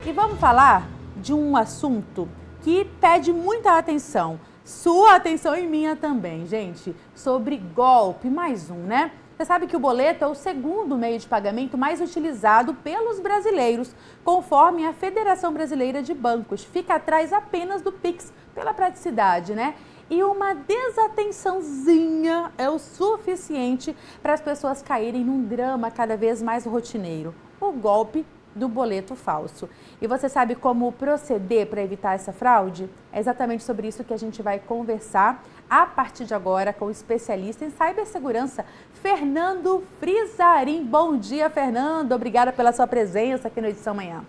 E vamos falar de um assunto que pede muita atenção. Sua atenção e minha também, gente. Sobre golpe, mais um, né? Você sabe que o boleto é o segundo meio de pagamento mais utilizado pelos brasileiros, conforme a Federação Brasileira de Bancos. Fica atrás apenas do Pix, pela praticidade, né? E uma desatençãozinha é o suficiente para as pessoas caírem num drama cada vez mais rotineiro: o golpe do boleto falso. E você sabe como proceder para evitar essa fraude? É exatamente sobre isso que a gente vai conversar a partir de agora com o especialista em cibersegurança, Fernando Frizarin. Bom dia, Fernando. Obrigada pela sua presença aqui no Edição Manhã.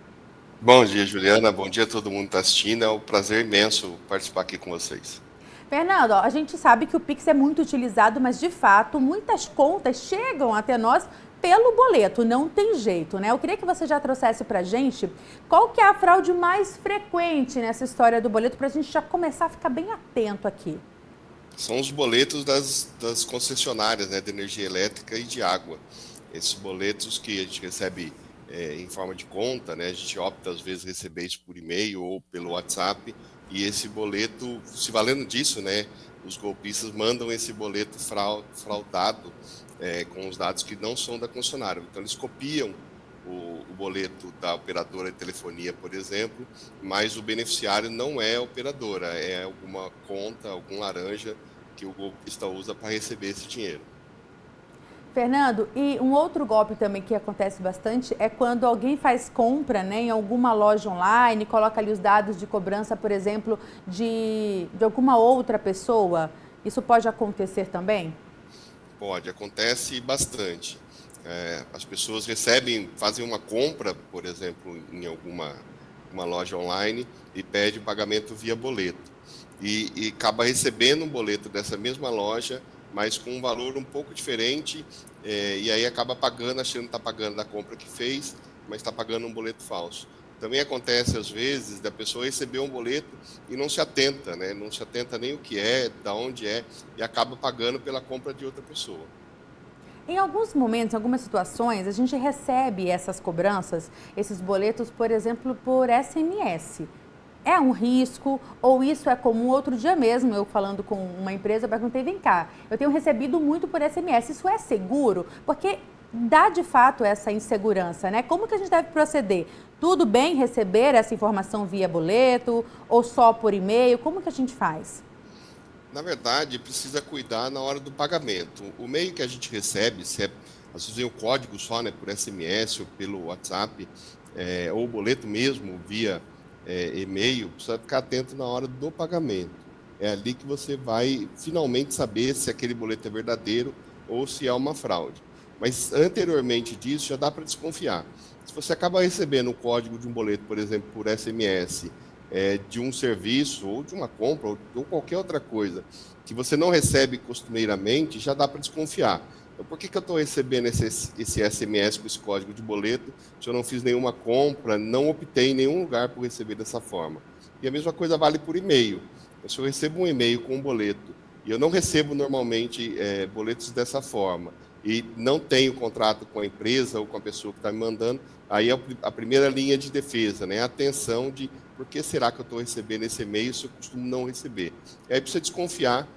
Bom dia, Juliana. Bom dia a todo mundo que está assistindo. É um prazer imenso participar aqui com vocês. Fernando, a gente sabe que o Pix é muito utilizado, mas de fato muitas contas chegam até nós pelo boleto, não tem jeito, né? Eu queria que você já trouxesse pra gente qual que é a fraude mais frequente nessa história do boleto, pra gente já começar a ficar bem atento aqui. São os boletos das concessionárias, né, de energia elétrica e de água. Esses boletos que a gente recebe em forma de conta, né? A gente opta às vezes receber isso por e-mail ou pelo WhatsApp, e esse boleto, se valendo disso, né, os golpistas mandam esse boleto fraudado com os dados que não são da concessionária. Então eles copiam o boleto da operadora de telefonia, por exemplo, mas o beneficiário não é a operadora, é alguma conta, algum laranja que o golpista usa para receber esse dinheiro. Fernando, e um outro golpe também que acontece bastante é quando alguém faz compra, né, em alguma loja online, coloca ali os dados de cobrança, por exemplo, de alguma outra pessoa. Isso pode acontecer também? Pode, acontece bastante. As pessoas fazem uma compra, por exemplo, em uma loja online e pede pagamento via boleto. E acaba recebendo um boleto dessa mesma loja, mas com um valor um pouco diferente, e aí acaba pagando, achando que está pagando da compra que fez, mas está pagando um boleto falso. Também acontece, às vezes, da pessoa receber um boleto e não se atenta, né? Não se atenta nem o que é, da onde é, e acaba pagando pela compra de outra pessoa. Em alguns momentos, em algumas situações, a gente recebe essas cobranças, esses boletos, por exemplo, por SMS. É um risco ou isso é comum? Outro dia mesmo, eu falando com uma empresa, eu perguntei, vem cá, eu tenho recebido muito por SMS, isso é seguro? Porque dá de fato essa insegurança, né? Como que a gente deve proceder? Tudo bem receber essa informação via boleto ou só por e-mail? Como que a gente faz? Na verdade, precisa cuidar na hora do pagamento. O meio que a gente recebe, se é, às vezes, o código só, né, por SMS ou pelo WhatsApp, ou o boleto mesmo via e-mail, precisa ficar atento na hora do pagamento. É ali que você vai finalmente saber se aquele boleto é verdadeiro ou se é uma fraude. Mas anteriormente disso, já dá para desconfiar. Se você acaba recebendo o código de um boleto, por exemplo, por SMS, de um serviço ou de uma compra ou qualquer outra coisa que você não recebe costumeiramente, já dá para desconfiar. Então, por que eu estou recebendo esse SMS com esse código de boleto se eu não fiz nenhuma compra, não optei em nenhum lugar por receber dessa forma? E a mesma coisa vale por e-mail. Se eu recebo um e-mail com um boleto e eu não recebo normalmente boletos dessa forma e não tenho contrato com a empresa ou com a pessoa que está me mandando, aí é a primeira linha de defesa, né? A atenção de por que será que eu estou recebendo esse e-mail se eu costumo não receber. E aí precisa desconfiar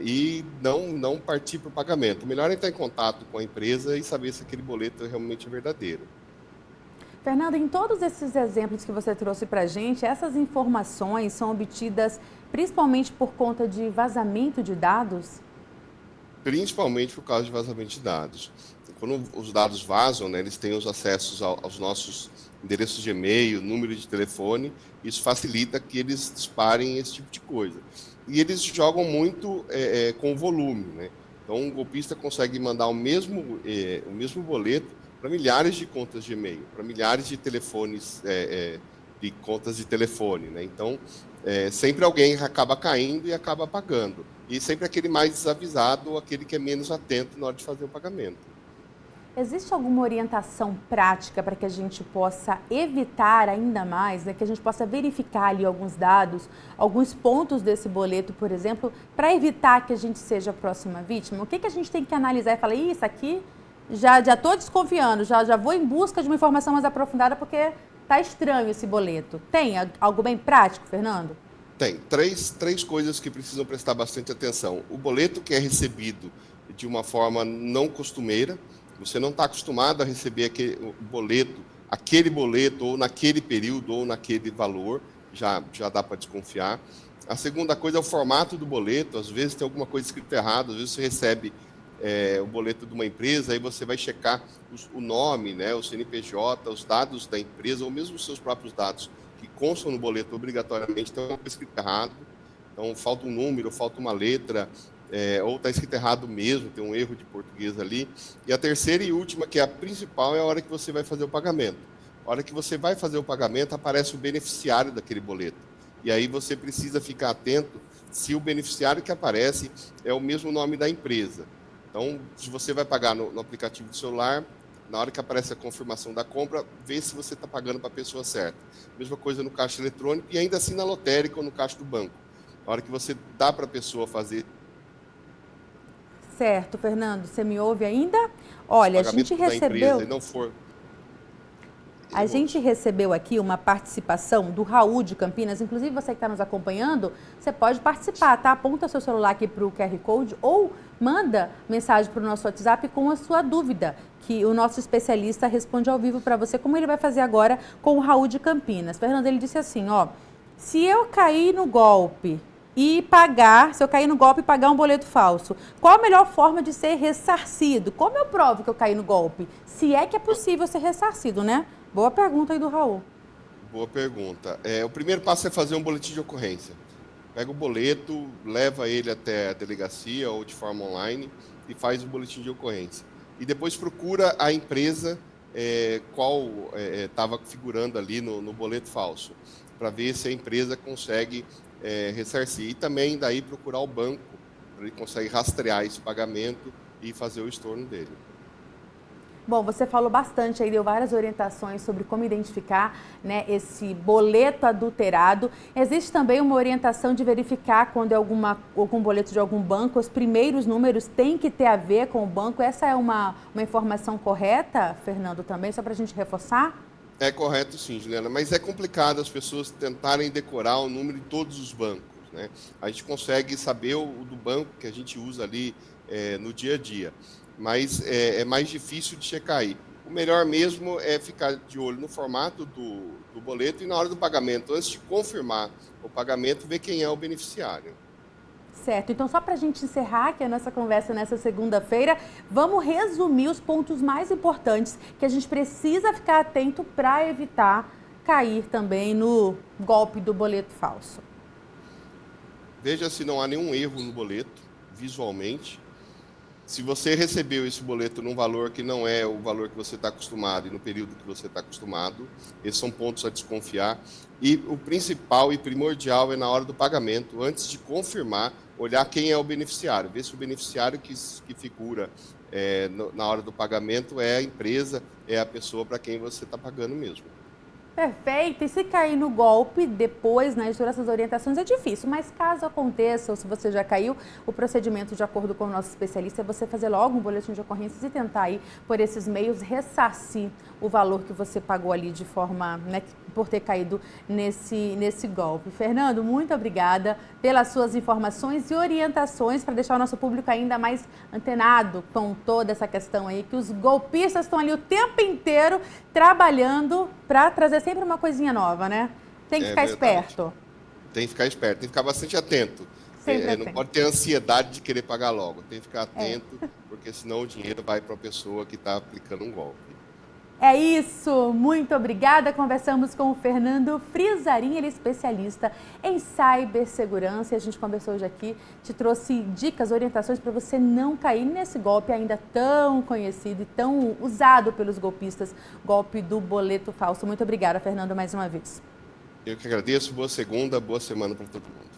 e não partir para o pagamento. O melhor é entrar em contato com a empresa e saber se aquele boleto realmente é verdadeiro. Fernando, em todos esses exemplos que você trouxe para a gente, essas informações são obtidas principalmente por conta de vazamento de dados? Principalmente por causa de vazamento de dados. Quando os dados vazam, né, eles têm os acessos aos nossos endereços de e-mail, número de telefone, isso facilita que eles disparem esse tipo de coisa. E eles jogam muito com volume, né? Então, um golpista consegue mandar o mesmo boleto para milhares de contas de e-mail, para milhares de telefones, de contas de telefone, né? Então, sempre alguém acaba caindo e acaba pagando. E sempre aquele mais desavisado ou aquele que é menos atento na hora de fazer o pagamento. Existe alguma orientação prática para que a gente possa evitar ainda mais, né, que a gente possa verificar ali alguns dados, alguns pontos desse boleto, por exemplo, para evitar que a gente seja a próxima vítima? O que a gente tem que analisar e falar, isso aqui já estou desconfiando, já vou em busca de uma informação mais aprofundada porque tá estranho esse boleto. Tem algo bem prático, Fernando? Tem três coisas que precisam prestar bastante atenção. O boleto que é recebido de uma forma não costumeira, você não está acostumado a receber aquele boleto ou naquele período ou naquele valor, já dá para desconfiar. A segunda coisa é o formato do boleto, às vezes tem alguma coisa escrita errada, às vezes você recebe o boleto de uma empresa, aí você vai checar o nome, né, o CNPJ, os dados da empresa, ou mesmo os seus próprios dados, que constam no boleto obrigatoriamente, tem uma coisa escrita errada, então falta um número, falta uma letra, ou está escrito errado mesmo, tem um erro de português ali. E a terceira e última, que é a principal, é a hora que você vai fazer o pagamento. A hora que você vai fazer o pagamento, aparece o beneficiário daquele boleto. E aí você precisa ficar atento se o beneficiário que aparece é o mesmo nome da empresa. Então, se você vai pagar no aplicativo do celular, na hora que aparece a confirmação da compra, vê se você está pagando para a pessoa certa. Mesma coisa no caixa eletrônico e ainda assim na lotérica ou no caixa do banco. Na hora que você dá para a pessoa fazer... Certo, Fernando, você me ouve ainda? Olha, a gente recebeu... A gente recebeu aqui uma participação do Raul de Campinas, inclusive você que está nos acompanhando, você pode participar, tá? Aponta seu celular aqui para o QR Code ou manda mensagem para o nosso WhatsApp com a sua dúvida, que o nosso especialista responde ao vivo para você, como ele vai fazer agora com o Raul de Campinas. Fernando, ele disse assim, ó, se eu cair no golpe e pagar um boleto falso, qual a melhor forma de ser ressarcido? Como eu provo que eu caí no golpe? Se é que é possível ser ressarcido, né? Boa pergunta aí do Raul. Boa pergunta. O primeiro passo é fazer um boletim de ocorrência. Pega o boleto, leva ele até a delegacia ou de forma online e faz o boletim de ocorrência. E depois procura a empresa qual estava figurando ali no boleto falso, para ver se a empresa consegue ressarcir. E também daí procurar o banco, para ele consegue rastrear esse pagamento e fazer o estorno dele. Bom, você falou bastante aí, deu várias orientações sobre como identificar, né, esse boleto adulterado. Existe também uma orientação de verificar quando é algum boleto de algum banco, os primeiros números têm que ter a ver com o banco. Essa é uma informação correta, Fernando, também, só para a gente reforçar? É correto sim, Juliana, mas é complicado as pessoas tentarem decorar o número de todos os bancos, né? A gente consegue saber o do banco que a gente usa ali no dia a dia, mas é mais difícil de checar aí. O melhor mesmo é ficar de olho no formato do boleto e na hora do pagamento, antes de confirmar o pagamento, ver quem é o beneficiário. Certo, então só para a gente encerrar aqui a nossa conversa nessa segunda-feira, vamos resumir os pontos mais importantes que a gente precisa ficar atento para evitar cair também no golpe do boleto falso. Veja se não há nenhum erro no boleto, visualmente. Se você recebeu esse boleto num valor que não é o valor que você está acostumado e no período que você está acostumado, esses são pontos a desconfiar. E o principal e primordial é na hora do pagamento, antes de confirmar, olhar quem é o beneficiário, ver se o beneficiário que figura na hora do pagamento é a empresa, é a pessoa para quem você está pagando mesmo. Perfeito. E se cair no golpe depois, né, de todas essas orientações, é difícil. Mas caso aconteça, ou se você já caiu, o procedimento, de acordo com o nosso especialista, é você fazer logo um boletim de ocorrências e tentar aí, por esses meios, ressarcir o valor que você pagou ali de forma, né, por ter caído nesse golpe. Fernando, muito obrigada pelas suas informações e orientações para deixar o nosso público ainda mais antenado com toda essa questão aí, que os golpistas estão ali o tempo inteiro trabalhando para trazer sempre uma coisinha nova, né? Tem que ficar esperto. Tem que ficar esperto, tem que ficar bastante atento. Não pode ter ansiedade de querer pagar logo, tem que ficar atento, porque senão o dinheiro vai para a pessoa que está aplicando um golpe. É isso, muito obrigada. Conversamos com o Fernando Frisarin, ele é especialista em cibersegurança. E a gente conversou hoje aqui, te trouxe dicas, orientações para você não cair nesse golpe ainda tão conhecido e tão usado pelos golpistas, golpe do boleto falso. Muito obrigada, Fernando, mais uma vez. Eu que agradeço, boa segunda, boa semana para todo mundo.